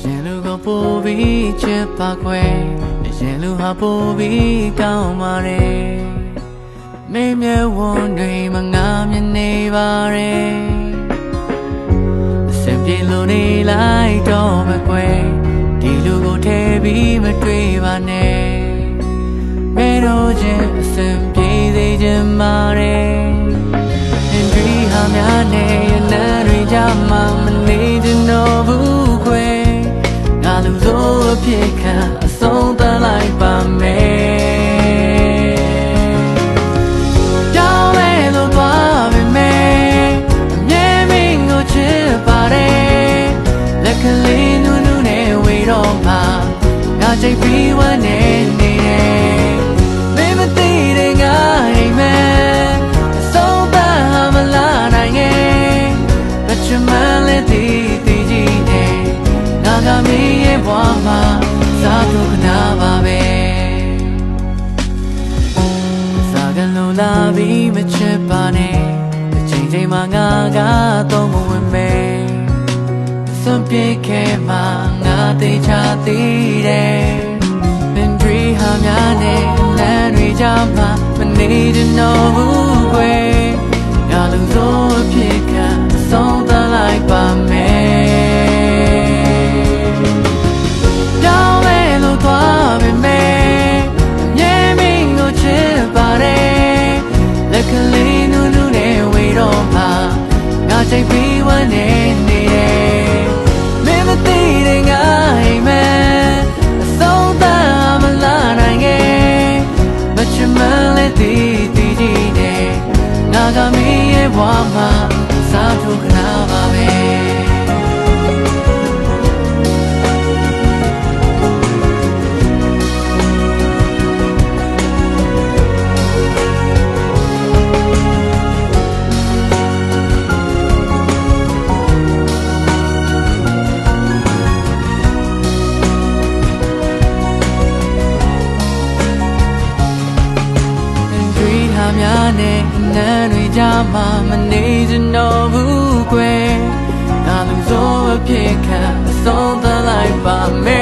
ရင်လူကပို့ပြီးချစ်ပါခွဲရင်လူဟာပို့ပြီးကောင်းပါတယ်မင်းမြဝန်းတွေမငါမြင်နေပါတယ်အစင်ပြေလို့နေလိုက်တော့မကွယ်ဒီလူကိုထဲပြီးမတွေ့ပါနဲ့မင်းတို့ချင်းအစင်ပြေစေချင်ပါတယ်ဒီဟာများနဲ့ရနန်းတွေကြမှာမနေချင်တော့ဘူးခွဲငါလူစိုးအဖြစ်ခံအဆုံးသတ်လိုက်ပါမယ်ကြောင်းလဲလို့သွားပြီမယ်အမြဲမင်းကိုချစ်ပါတယ်လက်ကလေးနူးနူးနဲ့ဝေတော့မှငါချိတ်ပြီးဝမ်းနေနေတယ်မင်းမသိတဲ့ငါအိမ်မယ်ငါမင်းရဲ့ဘဝမှာစားထုတ်ခနာပါပဲစားကလုံးလာပြီးမချစ်ပါနဲ့အချိန်ချိန်မှာငါကတော့မဝင်မယ်စွန့်ပြေခဲ့မှငါသိချသေးတယ်ပင်တွေဟာများနဲ့လမ်းတွေကြားမှာမနေချင်တော့ဘူးကွယ်ငါလူစိုးအဖြစ်ခံအဆုံးသတ်လိုက်ပါမယ်ကလေးနူးနူးနဲ့ဝေတော့မှငါချိတ်ပြီးဝမ်းနေနေတယ်မင်းမသိတဲ့ငါအိမ်မယ်အဆုံးသတ်မလာနိုင်ခဲ့မချင်မလဲတီတီကြီးနဲ့ငါကမင်းရဲ့ဘဝမှာစားထုတ်ခနာပါပဲများနဲ့နန်းတွေကြားမှာမနေချင်တော့ဘူးကွယ်ငါလူစိုးအဖြစ်ခံအဆုံးသတ်လိုက်ပါမယ်